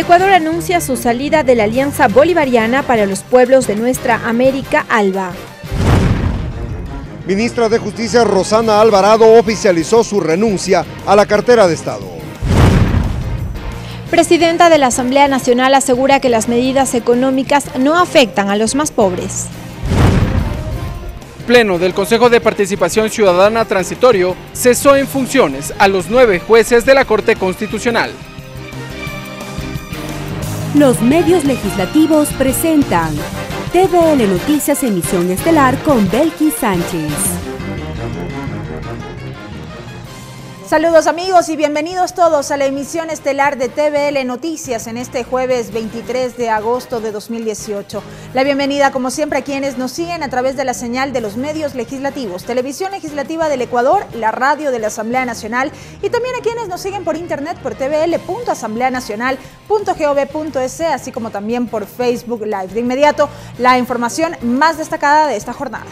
Ecuador anuncia su salida de la Alianza Bolivariana para los Pueblos de Nuestra América, ALBA. Ministra de Justicia Rosana Alvarado oficializó su renuncia a la cartera de Estado. Presidenta de la Asamblea Nacional asegura que las medidas económicas no afectan a los más pobres. Pleno del Consejo de Participación Ciudadana Transitorio cesó en funciones a los 9 jueces de la Corte Constitucional. Los medios legislativos presentan TVL Noticias Emisión Estelar con Belkis Sánchez. Saludos amigos y bienvenidos todos a la emisión estelar de TVL Noticias en este jueves 23 de agosto de 2018. La bienvenida como siempre a quienes nos siguen a través de la señal de los medios legislativos, Televisión Legislativa del Ecuador, la radio de la Asamblea Nacional y también a quienes nos siguen por internet por tvl.asambleanacional.gov.es, así como también por Facebook Live. De inmediato, la información más destacada de esta jornada.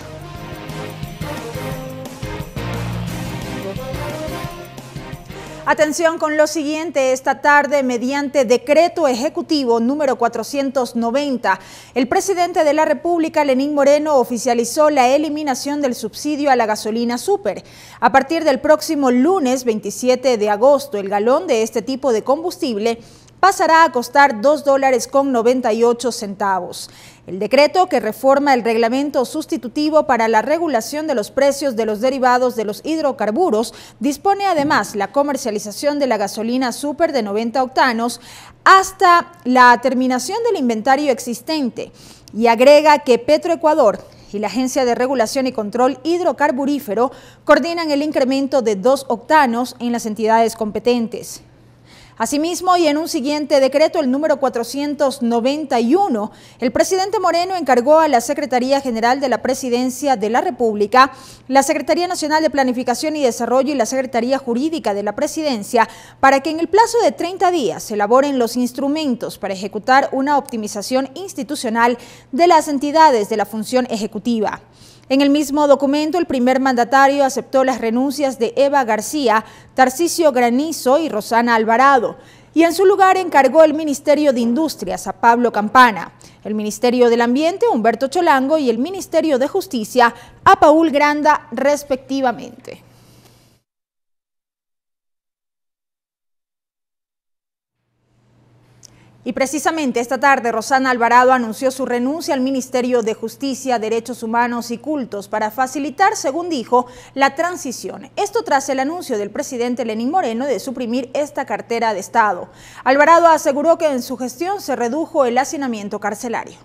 Atención con lo siguiente, esta tarde mediante decreto ejecutivo número 490, el presidente de la República, Lenín Moreno, oficializó la eliminación del subsidio a la gasolina súper. A partir del próximo lunes 27 de agosto, el galón de este tipo de combustible pasará a costar $2.98. El decreto que reforma el reglamento sustitutivo para la regulación de los precios de los derivados de los hidrocarburos dispone además la comercialización de la gasolina súper de 90 octanos hasta la terminación del inventario existente y agrega que Petroecuador y la Agencia de Regulación y Control Hidrocarburífero coordinan el incremento de 2 octanos en las entidades competentes. Asimismo, y en un siguiente decreto, el número 491, el presidente Moreno encargó a la Secretaría General de la Presidencia de la República, la Secretaría Nacional de Planificación y Desarrollo y la Secretaría Jurídica de la Presidencia para que en el plazo de 30 días se elaboren los instrumentos para ejecutar una optimización institucional de las entidades de la función ejecutiva. En el mismo documento, el primer mandatario aceptó las renuncias de Eva García, Tarcisio Granizo y Rosana Alvarado, y en su lugar encargó el Ministerio de Industrias a Pablo Campana, el Ministerio del Ambiente Humberto Cholango y el Ministerio de Justicia a Paul Granda, respectivamente. Y precisamente esta tarde Rosana Alvarado anunció su renuncia al Ministerio de Justicia, Derechos Humanos y Cultos para facilitar, según dijo, la transición. Esto tras el anuncio del presidente Lenín Moreno de suprimir esta cartera de Estado. Alvarado aseguró que en su gestión se redujo el hacinamiento carcelario.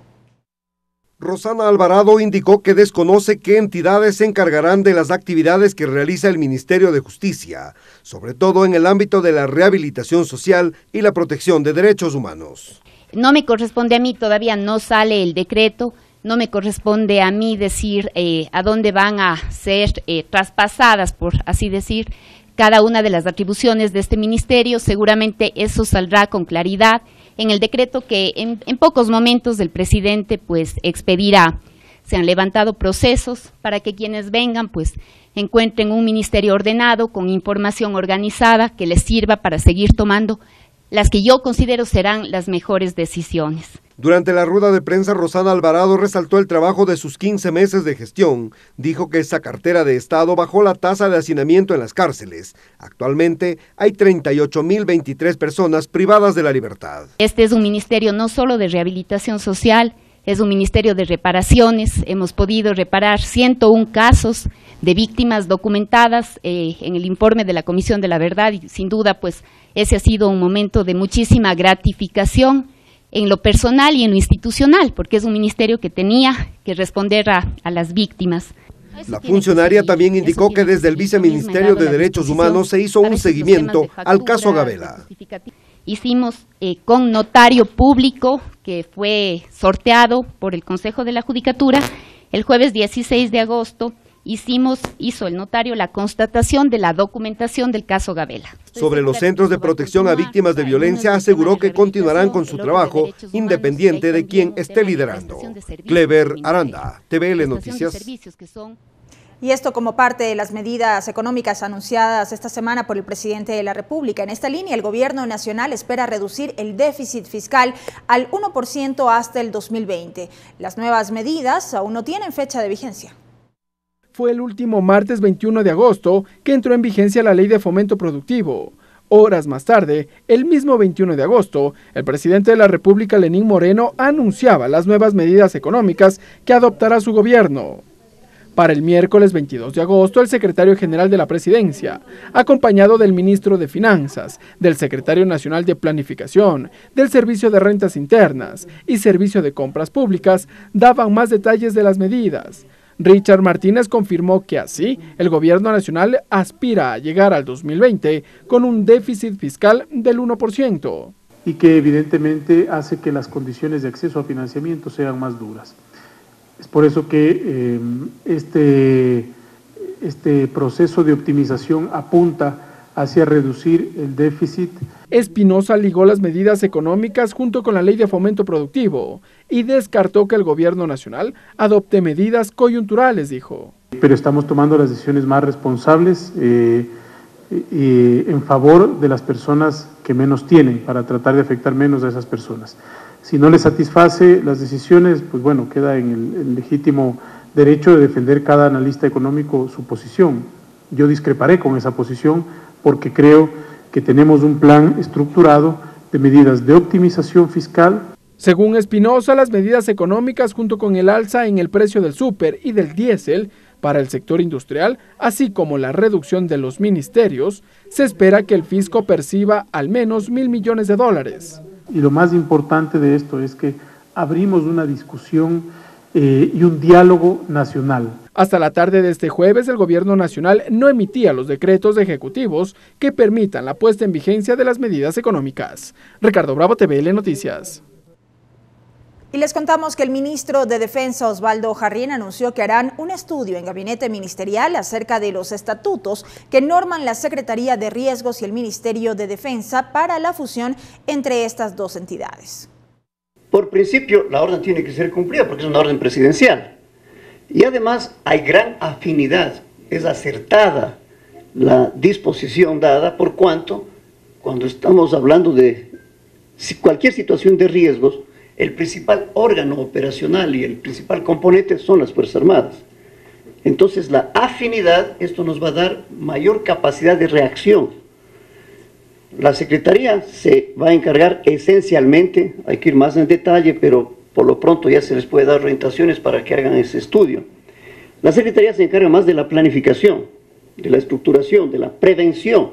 Rosana Alvarado indicó que desconoce qué entidades se encargarán de las actividades que realiza el Ministerio de Justicia, sobre todo en el ámbito de la rehabilitación social y la protección de derechos humanos. No me corresponde a mí, todavía no sale el decreto, no me corresponde a mí decir a dónde van a ser traspasadas, por así decir, cada una de las atribuciones de este ministerio. Seguramente eso saldrá con claridad en el decreto que en pocos momentos el presidente pues expedirá. Se han levantado procesos para que quienes vengan pues encuentren un ministerio ordenado, con información organizada que les sirva para seguir tomando las que yo considero serán las mejores decisiones. Durante la rueda de prensa, Rosana Alvarado resaltó el trabajo de sus 15 meses de gestión. Dijo que esa cartera de Estado bajó la tasa de hacinamiento en las cárceles. Actualmente hay 38.023 personas privadas de la libertad. Este es un ministerio no solo de rehabilitación social, es un ministerio de reparaciones. Hemos podido reparar 101 casos de víctimas documentadas en el informe de la Comisión de la Verdad y sin duda pues ese ha sido un momento de muchísima gratificación en lo personal y en lo institucional, porque es un ministerio que tenía que responder a las víctimas. La funcionaria también indicó que desde el Viceministerio de Derechos Humanos se hizo un seguimiento al caso Gabela. Hicimos con notario público, que fue sorteado por el Consejo de la Judicatura, el jueves 16 de agosto, hizo el notario la constatación de la documentación del caso Gabela. Sobre los centros de protección a víctimas de violencia, aseguró que continuarán con su trabajo independiente de quien esté liderando. Clever Aranda, TVL Noticias. Y esto como parte de las medidas económicas anunciadas esta semana por el presidente de la República. En esta línea, el gobierno nacional espera reducir el déficit fiscal al 1% hasta el 2020. Las nuevas medidas aún no tienen fecha de vigencia. Fue el último martes 21 de agosto que entró en vigencia la Ley de Fomento Productivo. Horas más tarde, el mismo 21 de agosto, el presidente de la República, Lenín Moreno, anunciaba las nuevas medidas económicas que adoptará su gobierno. Para el miércoles 22 de agosto, el secretario general de la Presidencia, acompañado del ministro de Finanzas, del secretario nacional de Planificación, del Servicio de Rentas Internas y Servicio de Compras Públicas, daban más detalles de las medidas. Richard Martínez confirmó que así, el gobierno nacional aspira a llegar al 2020 con un déficit fiscal del 1%. Y que evidentemente hace que las condiciones de acceso a financiamiento sean más duras. Es por eso que este proceso de optimización apunta hacia reducir el déficit. Espinosa ligó las medidas económicas junto con la Ley de Fomento Productivo y descartó que el gobierno nacional adopte medidas coyunturales, dijo. Pero estamos tomando las decisiones más responsables en favor de las personas que menos tienen, para tratar de afectar menos a esas personas. Si no les satisface las decisiones, pues bueno, queda en el legítimo derecho de defender cada analista económico su posición. Yo discreparé con esa posición porque creo que tenemos un plan estructurado de medidas de optimización fiscal. Según Espinosa, las medidas económicas junto con el alza en el precio del súper y del diésel para el sector industrial, así como la reducción de los ministerios, se espera que el fisco perciba al menos $1.000 millones. Y lo más importante de esto es que abrimos una discusión y un diálogo nacional. Hasta la tarde de este jueves, el gobierno nacional no emitía los decretos ejecutivos que permitan la puesta en vigencia de las medidas económicas. Ricardo Bravo, TVL Noticias. Y les contamos que el ministro de Defensa, Osvaldo Jarrín, anunció que harán un estudio en gabinete ministerial acerca de los estatutos que norman la Secretaría de Riesgos y el Ministerio de Defensa para la fusión entre estas dos entidades. Por principio, la orden tiene que ser cumplida porque es una orden presidencial. Y además hay gran afinidad, es acertada la disposición dada, por cuanto, cuando estamos hablando de cualquier situación de riesgos, el principal órgano operacional y el principal componente son las Fuerzas Armadas. Entonces la afinidad, esto nos va a dar mayor capacidad de reacción. La Secretaría se va a encargar esencialmente, hay que ir más en detalle, pero por lo pronto ya se les puede dar orientaciones para que hagan ese estudio. La Secretaría se encarga más de la planificación, de la estructuración, de la prevención.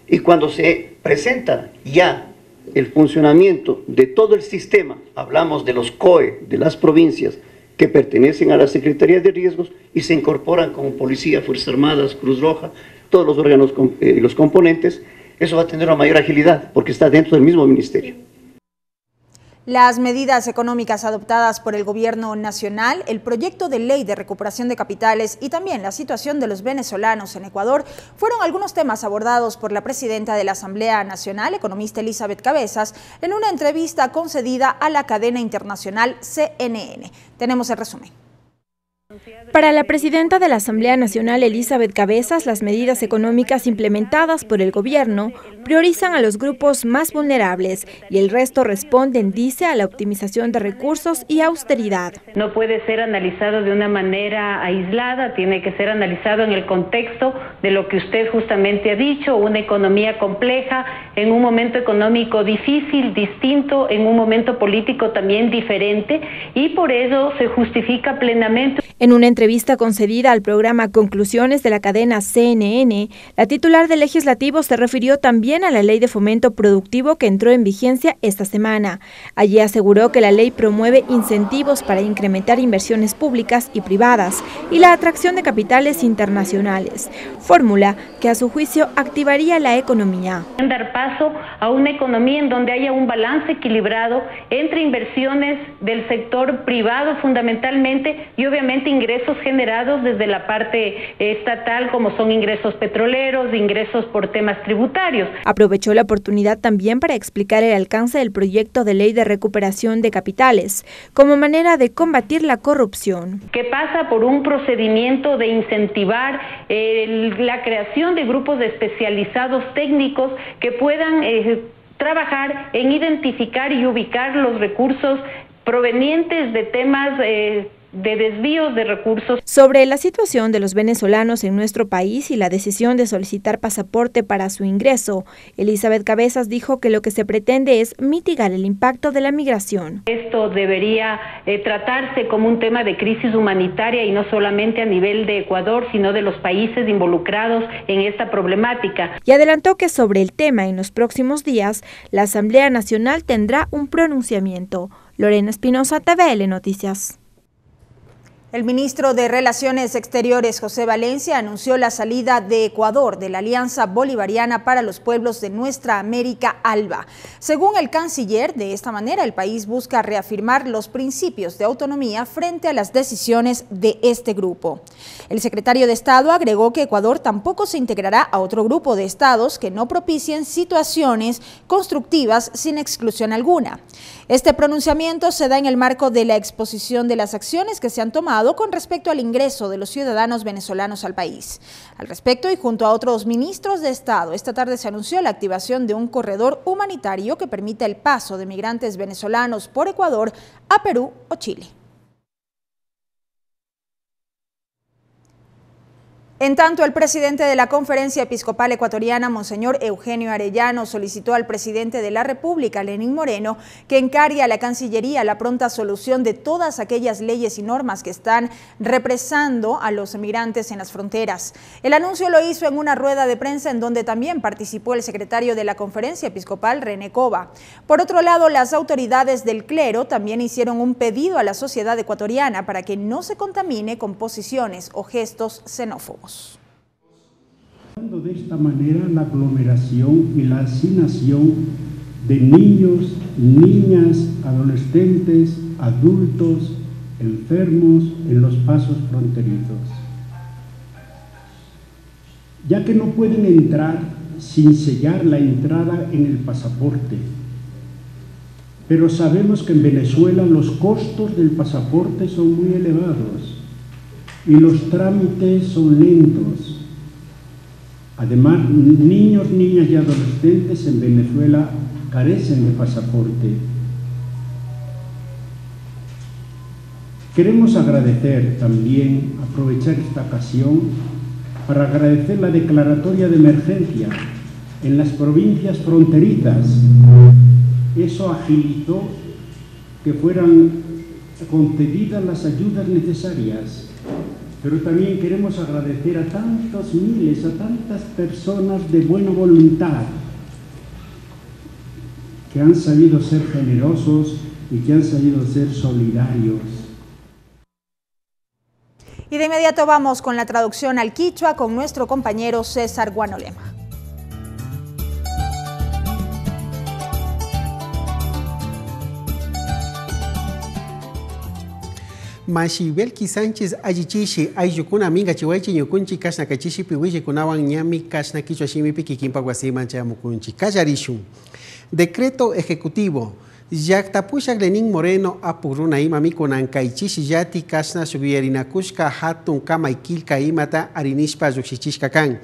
Y cuando se presenta ya el funcionamiento de todo el sistema, hablamos de los COE, de las provincias que pertenecen a la Secretaría de Riesgos y se incorporan como Policía, Fuerzas Armadas, Cruz Roja, todos los órganos y los componentes, eso va a tener una mayor agilidad porque está dentro del mismo ministerio. Las medidas económicas adoptadas por el gobierno nacional, el proyecto de ley de recuperación de capitales y también la situación de los venezolanos en Ecuador fueron algunos temas abordados por la presidenta de la Asamblea Nacional, economista Elizabeth Cabezas, en una entrevista concedida a la cadena internacional CNN. Tenemos el resumen. Para la presidenta de la Asamblea Nacional, Elizabeth Cabezas, las medidas económicas implementadas por el gobierno priorizan a los grupos más vulnerables y el resto responden, dice, a la optimización de recursos y austeridad. No puede ser analizado de una manera aislada, tiene que ser analizado en el contexto de lo que usted justamente ha dicho, una economía compleja, en un momento económico difícil, distinto, en un momento político también diferente, y por ello se justifica plenamente. En una entrevista concedida al programa Conclusiones de la cadena CNN, la titular del Legislativo se refirió también a la Ley de Fomento Productivo que entró en vigencia esta semana. Allí aseguró que la ley promueve incentivos para incrementar inversiones públicas y privadas y la atracción de capitales internacionales, fórmula que a su juicio activaría la economía. Dar paso a una economía en donde haya un balance equilibrado entre inversiones del sector privado fundamentalmente y obviamente solamente ingresos generados desde la parte estatal, como son ingresos petroleros, ingresos por temas tributarios. Aprovechó la oportunidad también para explicar el alcance del proyecto de ley de recuperación de capitales como manera de combatir la corrupción. Que pasa por un procedimiento de incentivar la creación de grupos especializados técnicos que puedan trabajar en identificar y ubicar los recursos provenientes de temas de desvíos de recursos. Sobre la situación de los venezolanos en nuestro país y la decisión de solicitar pasaporte para su ingreso, Elizabeth Cabezas dijo que lo que se pretende es mitigar el impacto de la migración. Esto debería tratarse como un tema de crisis humanitaria y no solamente a nivel de Ecuador, sino de los países involucrados en esta problemática. Y adelantó que sobre el tema en los próximos días, la Asamblea Nacional tendrá un pronunciamiento. Lorena Espinosa, TVL Noticias. El ministro de Relaciones Exteriores, José Valencia, anunció la salida de Ecuador de la Alianza Bolivariana para los Pueblos de Nuestra América, ALBA. Según el canciller, de esta manera el país busca reafirmar los principios de autonomía frente a las decisiones de este grupo. El secretario de Estado agregó que Ecuador tampoco se integrará a otro grupo de estados que no propicien situaciones constructivas sin exclusión alguna. Este pronunciamiento se da en el marco de la exposición de las acciones que se han tomado con respecto al ingreso de los ciudadanos venezolanos al país. Al respecto, y junto a otros ministros de Estado, esta tarde se anunció la activación de un corredor humanitario que permite el paso de migrantes venezolanos por Ecuador a Perú o Chile. En tanto, el presidente de la Conferencia Episcopal Ecuatoriana, Monseñor Eugenio Arellano, solicitó al presidente de la República, Lenín Moreno, que encargue a la Cancillería la pronta solución de todas aquellas leyes y normas que están represando a los migrantes en las fronteras. El anuncio lo hizo en una rueda de prensa en donde también participó el secretario de la Conferencia Episcopal, René Cova. Por otro lado, las autoridades del clero también hicieron un pedido a la sociedad ecuatoriana para que no se contamine con posiciones o gestos xenófobos. De esta manera la aglomeración y la hacinación de niños, niñas, adolescentes, adultos, enfermos en los pasos fronterizos, ya que no pueden entrar sin sellar la entrada en el pasaporte. Pero sabemos que en Venezuela los costos del pasaporte son muy elevados y los trámites son lentos. Además, niños, niñas y adolescentes en Venezuela carecen de pasaporte. Queremos agradecer también, aprovechar esta ocasión, para agradecer la declaratoria de emergencia en las provincias fronterizas. Eso agilitó que fueran concedidas las ayudas necesarias. Pero también queremos agradecer a tantos miles, a tantas personas de buena voluntad que han sabido ser generosos y que han sabido ser solidarios. Y de inmediato vamos con la traducción al quichua con nuestro compañero César Guanolema. Mashi Belki Sánchez ayichishi ayukuna minga chihuaychi ñukunchi kashna kachishi piwishi kunawan ñami kashna quichua shimipi kikimpa guasimancha mukunchi kallarishun. Decreto ejecutivo Yaktapushak Lenín Moreno apuruna imami kunankaichishi yati kashna subirinakushka hatun kamaikilka imata arinishpa yukshichishka kan.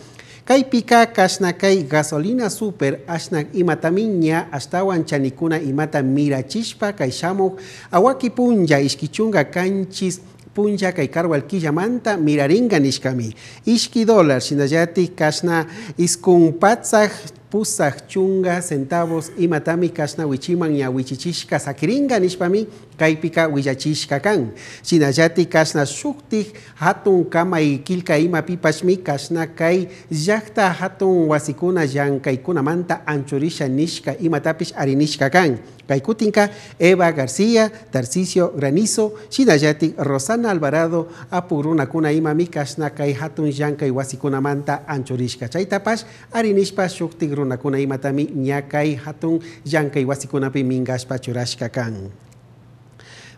Kay pika kashna kay gasolina super ashnak imatamiña astawan chanikuna imata mirachishpa kay shamuk awaki punja iskichunga kanchis punja kay karwal killamanta miraringa nishkami. Ishki $, shinayati kashna iskunpatzak pusaj chunga centavos imatami kashna wichiman ya wichichishka sakiringa nishpami kaypika willachishka kan. Shinayati kashna shuktik hatun kamay kilka ima pipashmi kashna kay llakta hatun wasikuna llankaykunamanta anchurisha nishka imatapish arinishka kan. Kaykutinka Eva García, Tarcisio Granizo, Shinayati Rosana Alvarado apurunakuna imami kashna kay hatun llankay wasikunamanta anchurishka. Chaytapash arinishpa shuktik runakuna imatami ñakay hatun llankay wasikunapi mingashpa churashka kan.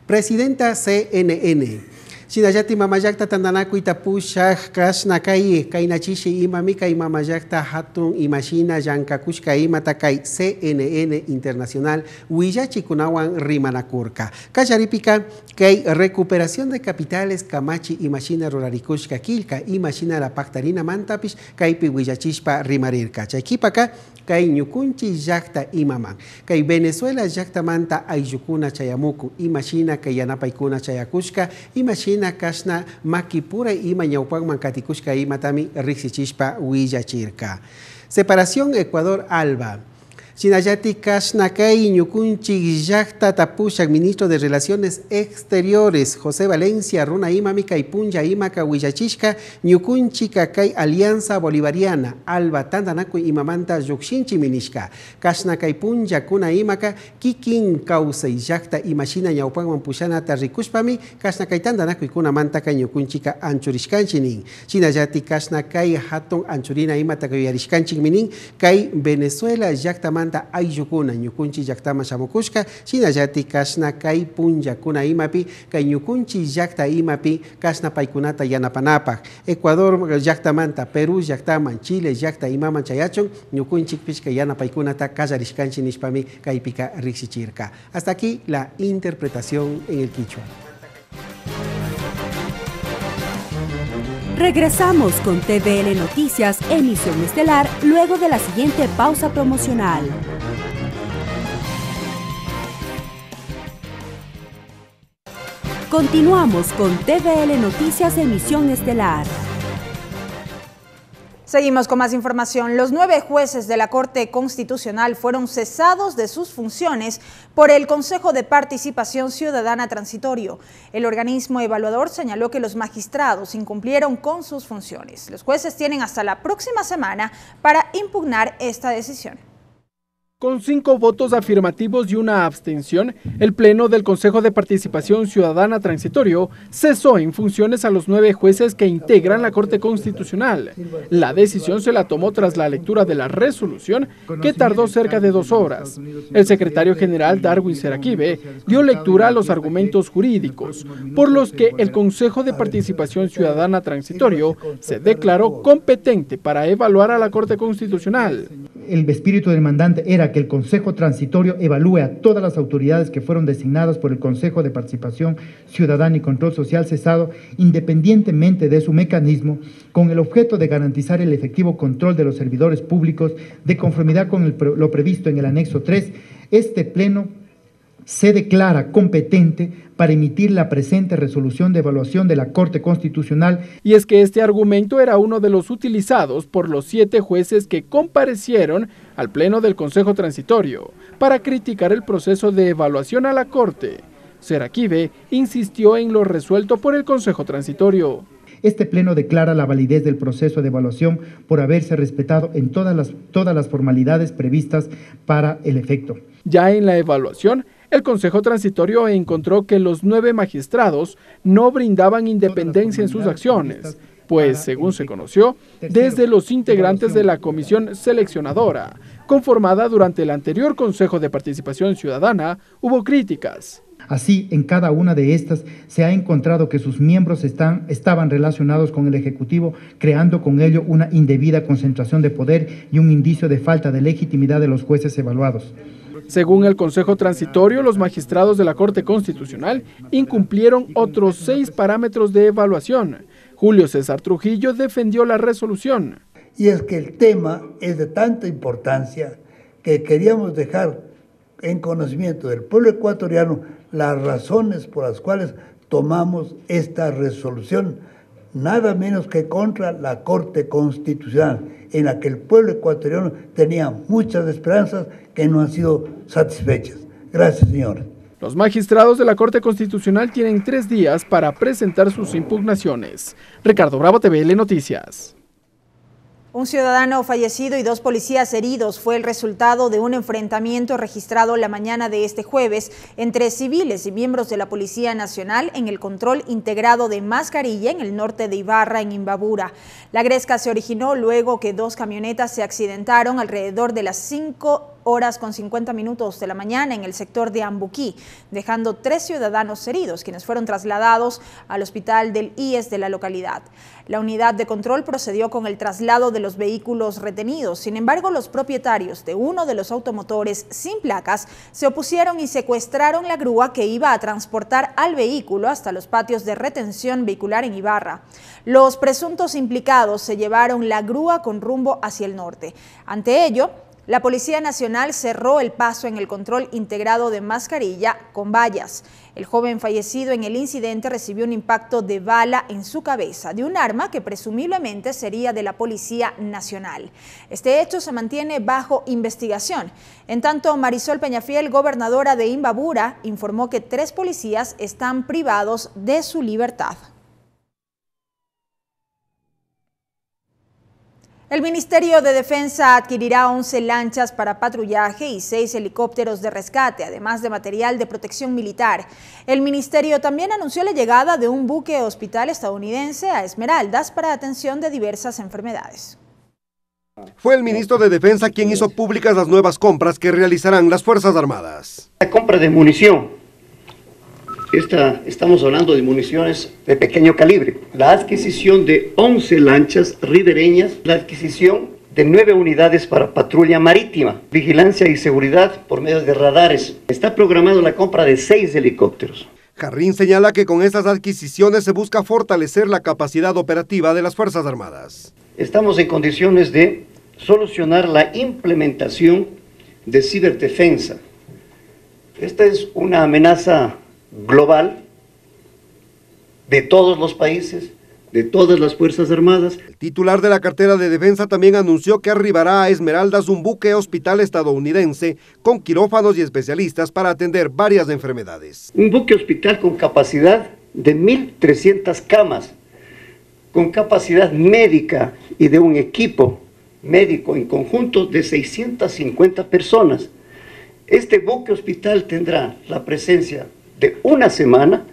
Presidenta CNN. Sinayati mamayakta tandanaku itapushak kasna kai nachishi imami kai mamayakta hatun imashina yankakushka imata kai CNN Internacional Huillachi kunawan rimanakurka. Kacharipika kai recuperación de capitales kamachi imashina rurarikushka kilka imashina la pactarina mantapish kai pi huillachishpa rimarirka. Chaykipaka kai ñukunchi llaqta imaman. Kai Venezuela llaqta manta ayllukuna chayamuku. Imashina kai yanapaykuna chayakushka. Imashina kashna makipura ima ñawpakman katikushka imatami riksichishpa huillachirka. Separación Ecuador-Alba. Sinayati Kashnakay ñukunchi llaqta tapushak ministro de Relaciones Exteriores José Valencia runa imami kay punlla imaka huillachishka ñukunchi kakay Alianza Bolivariana Alba tandanaku imamanta llukshinchi minishka Kashnakay punlla kuna imaka kikin kausay llaqta imashina ñawpanman pushanata rikushpami Kashnakay tandanaku kuna mantaka ñukunchika anchurishkanchinin Sinayati Kashnakay hatun anchurina imata kuyarishkanchik minin kay Venezuela llaqta ayllukuna ñukunchi llaktama shamukushka shinallati kashna kay punllakuna imapi kay ñukunchi llakta imapi kashna paykunata yanapanapak Ecuador llaktamanta Perú llaktaman Chile llakta imaman chayachun ñukunchikpish kay yanapaykunata kallarishkanchi nishpami kaypika riksichirka. Hasta aquí la interpretación en el quichua. Regresamos con TVN Noticias, emisión estelar, luego de la siguiente pausa promocional. Continuamos con TVN Noticias, emisión estelar. Seguimos con más información. Los 9 jueces de la Corte Constitucional fueron cesados de sus funciones por el Consejo de Participación Ciudadana Transitorio. El organismo evaluador señaló que los magistrados incumplieron con sus funciones. Los jueces tienen hasta la próxima semana para impugnar esta decisión. Con 5 votos afirmativos y una abstención, el Pleno del Consejo de Participación Ciudadana Transitorio cesó en funciones a los 9 jueces que integran la Corte Constitucional. La decisión se la tomó tras la lectura de la resolución, que tardó cerca de 2 horas. El secretario general Darwin Seraquibe dio lectura a los argumentos jurídicos, por los que el Consejo de Participación Ciudadana Transitorio se declaró competente para evaluar a la Corte Constitucional. El espíritu del mandante era que el Consejo Transitorio evalúe a todas las autoridades que fueron designadas por el Consejo de Participación Ciudadana y Control Social cesado, independientemente de su mecanismo, con el objeto de garantizar el efectivo control de los servidores públicos de conformidad con lo previsto en el anexo 3. Este Pleno se declara competente para emitir la presente resolución de evaluación de la Corte Constitucional. Y es que este argumento era uno de los utilizados por los 7 jueces que comparecieron al Pleno del Consejo Transitorio para criticar el proceso de evaluación a la Corte. Seraquibe insistió en lo resuelto por el Consejo Transitorio. Este Pleno declara la validez del proceso de evaluación por haberse respetado en todas las formalidades previstas para el efecto. Ya en la evaluación, el Consejo Transitorio encontró que los 9 magistrados no brindaban independencia en sus acciones, pues, según se conoció, desde los integrantes de la comisión seleccionadora, conformada durante el anterior Consejo de Participación Ciudadana, hubo críticas. Así, en cada una de estas se ha encontrado que sus miembros estaban relacionados con el Ejecutivo, creando con ello una indebida concentración de poder y un indicio de falta de legitimidad de los jueces evaluados. Según el Consejo Transitorio, los magistrados de la Corte Constitucional incumplieron otros 6 parámetros de evaluación. Julio César Trujillo defendió la resolución. Y es que el tema es de tanta importancia que queríamos dejar en conocimiento del pueblo ecuatoriano las razones por las cuales tomamos esta resolución, nada menos que contra la Corte Constitucional, en la que el pueblo ecuatoriano tenía muchas esperanzas que no han sido satisfechas. Gracias, señor. Los magistrados de la Corte Constitucional tienen 3 días para presentar sus impugnaciones. Ricardo Bravo, TVN Noticias. Un ciudadano fallecido y 2 policías heridos fue el resultado de un enfrentamiento registrado la mañana de este jueves entre civiles y miembros de la Policía Nacional en el control integrado de Mascarilla en el norte de Ibarra, en Imbabura. La gresca se originó luego que 2 camionetas se accidentaron alrededor de las 5 2:50 de la mañana en el sector de Ambuquí, dejando 3 ciudadanos heridos, quienes fueron trasladados al hospital del IES de la localidad. La unidad de control procedió con el traslado de los vehículos retenidos. Sin embargo, los propietarios de uno de los automotores sin placas se opusieron y secuestraron la grúa que iba a transportar al vehículo hasta los patios de retención vehicular en Ibarra. Los presuntos implicados se llevaron la grúa con rumbo hacia el norte. Ante ello, la Policía Nacional cerró el paso en el control integrado de Mascarilla con vallas. El joven fallecido en el incidente recibió un impacto de bala en su cabeza de un arma que presumiblemente sería de la Policía Nacional. Este hecho se mantiene bajo investigación. En tanto, Marisol Peñafiel, gobernadora de Imbabura, informó que 3 policías están privados de su libertad. El Ministerio de Defensa adquirirá 11 lanchas para patrullaje y 6 helicópteros de rescate, además de material de protección militar. El ministerio también anunció la llegada de un buque hospital estadounidense a Esmeraldas para atención de diversas enfermedades. Fue el ministro de Defensa quien hizo públicas las nuevas compras que realizarán las Fuerzas Armadas. La compra de munición. Estamos hablando de municiones de pequeño calibre. La adquisición de 11 lanchas ribereñas, la adquisición de 9 unidades para patrulla marítima, vigilancia y seguridad por medio de radares. Está programado la compra de 6 helicópteros. Jarrín señala que con estas adquisiciones se busca fortalecer la capacidad operativa de las Fuerzas Armadas. Estamos en condiciones de solucionar la implementación de ciberdefensa. Esta es una amenaza global de todos los países, de todas las Fuerzas Armadas. El titular de la cartera de defensa también anunció que arribará a Esmeraldas un buque hospital estadounidense con quirófanos y especialistas para atender varias enfermedades. Un buque hospital con capacidad de 1.300 camas, con capacidad médica y de un equipo médico en conjunto de 650 personas. Este buque hospital tendrá la presencia de una semana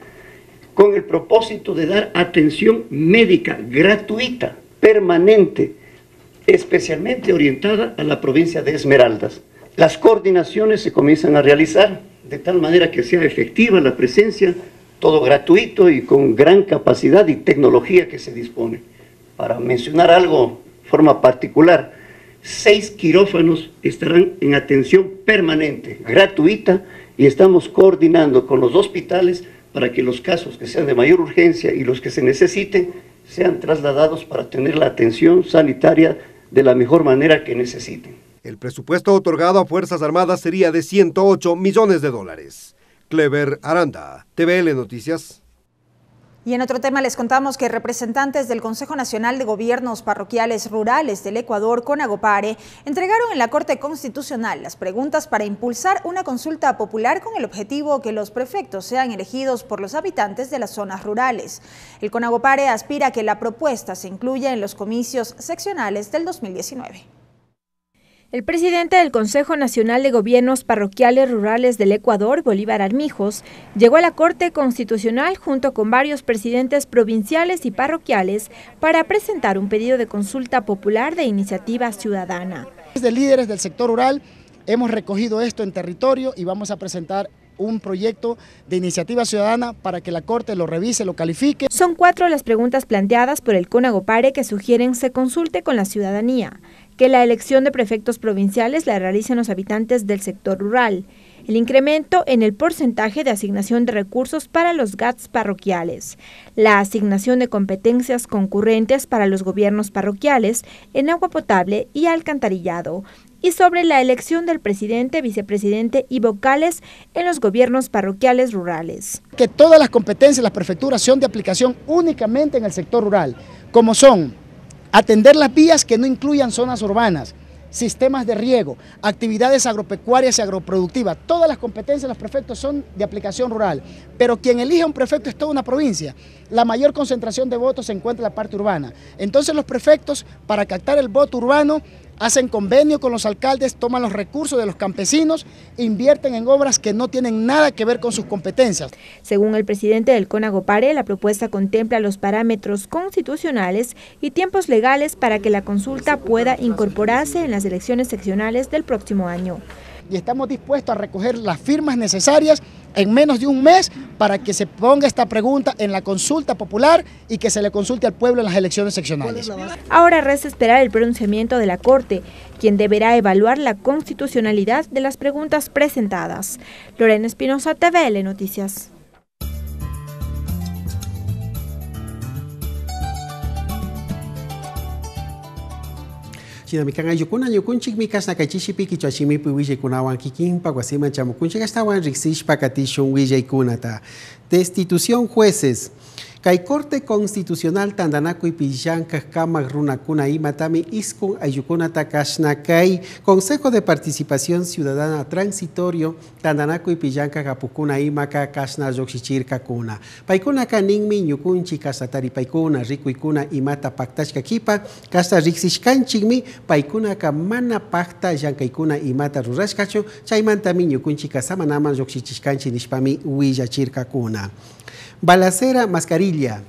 con el propósito de dar atención médica gratuita, permanente, especialmente orientada a la provincia de Esmeraldas. Las coordinaciones se comienzan a realizar de tal manera que sea efectiva la presencia, todo gratuito y con gran capacidad y tecnología que se dispone. Para mencionar algo de forma particular, 6 quirófanos estarán en atención permanente, gratuita, y estamos coordinando con los hospitales para que los casos que sean de mayor urgencia y los que se necesiten sean trasladados para tener la atención sanitaria de la mejor manera que necesiten. El presupuesto otorgado a Fuerzas Armadas sería de $108 millones. Clever Aranda, TVL Noticias. Y en otro tema les contamos que representantes del Consejo Nacional de Gobiernos Parroquiales Rurales del Ecuador, CONAGOPARE, entregaron en la Corte Constitucional las preguntas para impulsar una consulta popular con el objetivo que los prefectos sean elegidos por los habitantes de las zonas rurales. El CONAGOPARE aspira a que la propuesta se incluya en los comicios seccionales del 2019. El presidente del Consejo Nacional de Gobiernos Parroquiales Rurales del Ecuador, Bolívar Armijos, llegó a la Corte Constitucional junto con varios presidentes provinciales y parroquiales para presentar un pedido de consulta popular de iniciativa ciudadana. Desde líderes del sector rural hemos recogido esto en territorio y vamos a presentar un proyecto de iniciativa ciudadana para que la Corte lo revise, lo califique. Son 4 las preguntas planteadas por el CONAGOPARE que sugieren se consulte con la ciudadanía, que la elección de prefectos provinciales la realicen los habitantes del sector rural, el incremento en el porcentaje de asignación de recursos para los GATS parroquiales, la asignación de competencias concurrentes para los gobiernos parroquiales en agua potable y alcantarillado, y sobre la elección del presidente, vicepresidente y vocales en los gobiernos parroquiales rurales. Que todas las competencias de las prefecturas son de aplicación únicamente en el sector rural, como son atender las vías que no incluyan zonas urbanas, sistemas de riego, actividades agropecuarias y agroproductivas. Todas las competencias de los prefectos son de aplicación rural, pero quien elige un prefecto es toda una provincia. La mayor concentración de votos se encuentra en la parte urbana. Entonces los prefectos, para captar el voto urbano, hacen convenio con los alcaldes, toman los recursos de los campesinos, invierten en obras que no tienen nada que ver con sus competencias. Según el presidente del CONAGOPARE, la propuesta contempla los parámetros constitucionales y tiempos legales para que la consulta pueda incorporarse en las elecciones seccionales del próximo año. Y estamos dispuestos a recoger las firmas necesarias en menos de un mes para que se ponga esta pregunta en la consulta popular y que se le consulte al pueblo en las elecciones seccionales. Ahora resta esperar el pronunciamiento de la Corte, quien deberá evaluar la constitucionalidad de las preguntas presentadas. Lorena Espinosa, TVL Noticias. Chinamikan ayukuna yukunchik mikas nakaichishi kichwashimi piwije kunawan kikimpa guasima chamukunchik hasta rixish pakatishun wije kunata. Destitución jueces. Kai Corte Constitucional Tandanaku y Pillanca Kama Runakuna y Matami Iskun Ayukunata Kashnakay Consejo de Participación Ciudadana Transitorio Tandanaku y Pillanca Kapukuna y Maka Kashna Yokshichir Kakuna. Paikuna Kaningmi Yukunchi Kasatari Paikuna Rikuikuna y Mata Paktashka Kipa Kasta Rixishkanchigmi Paikuna Kamana Pakta Yankaikuna y Mata Rurashkacho Chaimantami Yukunchi Kasamanama Yokshichkanchi Nishpami Huillachir Kakuna. Balacera mascarilla.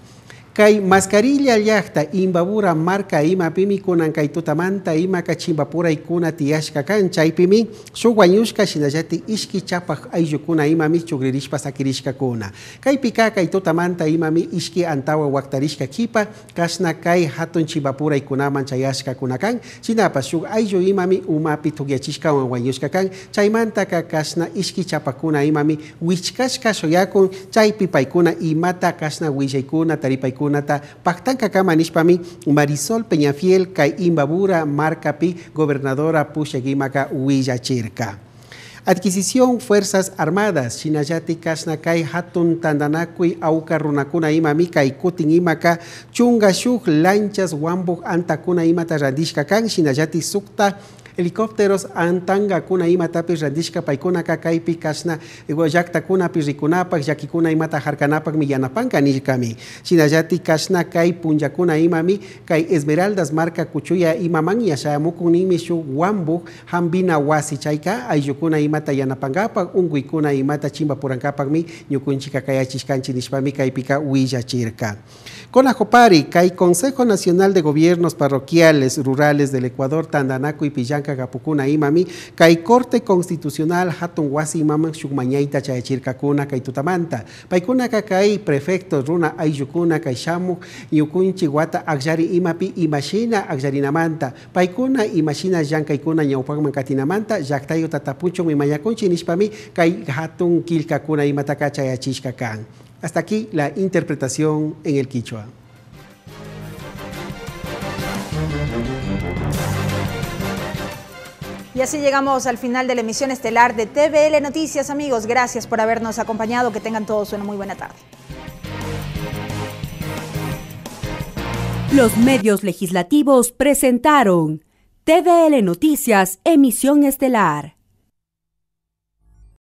Kay mascarilla yachta imbabura marca ima pimi kunan kay tutamanta ima kachimbapura ikuna tiashka kancha ipimi shuguanyushka shinajati ishki chapak ayukuna ima mi chugririshpa sakirishka kuna. Kay pika kay tutamanta ima mi ishki antawa waktarishka kipa kasna kay hatun chimbapura ikuna manchayashka kunakan chinapa shug ayu ima mi umapi tugyachishka wanyushka kan chaymanta ka kasna ishki chapakuna ima mi wichkashka shoyakun chay pipaykuna imata kasna wijaykuna taripaykuna Kunata Pactanca Kamanishpami Marisol Peñafiel Kai Imbabura Marcapi Gobernadora Pushegimaka Huillachirca. Adquisición Fuerzas Armadas Shinayati Kasna Kai Hatun Tandanakui Auka Runakuna Imami Kai Kutin Imaka Chungashuk Lanchas Wambuk Antakuna Imata Radishka Kan Shinayati Sukta helicópteros antanga kuna imata piradishka paikuna kakaipi kasna yakta kuna pirikunapak yakikuna imata harkanapak millanapanka nishkami shinayati kasna kai punjakuna imami kai esmeraldas marca kuchuya imaman yashamukunimi shu wambu hambina wasi chaika ayukuna imata yanapangapak unguikuna imata chimbapurankapag mi ñukunchika kayachishkanchi nishpami kaipika huillachirka. CONAGOPARE kai Consejo Nacional de Gobiernos Parroquiales Rurales del Ecuador Tandanaco y Pillanca Gapukuna imami kai Corte Constitucional Hatun Wasi imaman shukmañaita chayachirkakuna kai tutamanta paikuna kai prefectos runa ayukuna kai shamu ñukunchi wata akjari imapi imashina akjarinamanta paikuna imashina llankaykuna ñawpakman katinamanta llaktayo tatapucho mimayakunchi nishpami kai hatun kilkakuna imataka chayachishka kan. Hasta aquí la interpretación en el quichua. Y así llegamos al final de la emisión estelar de TVL Noticias, amigos. Gracias por habernos acompañado. Que tengan todos una muy buena tarde. Los medios legislativos presentaron TVL Noticias, emisión estelar.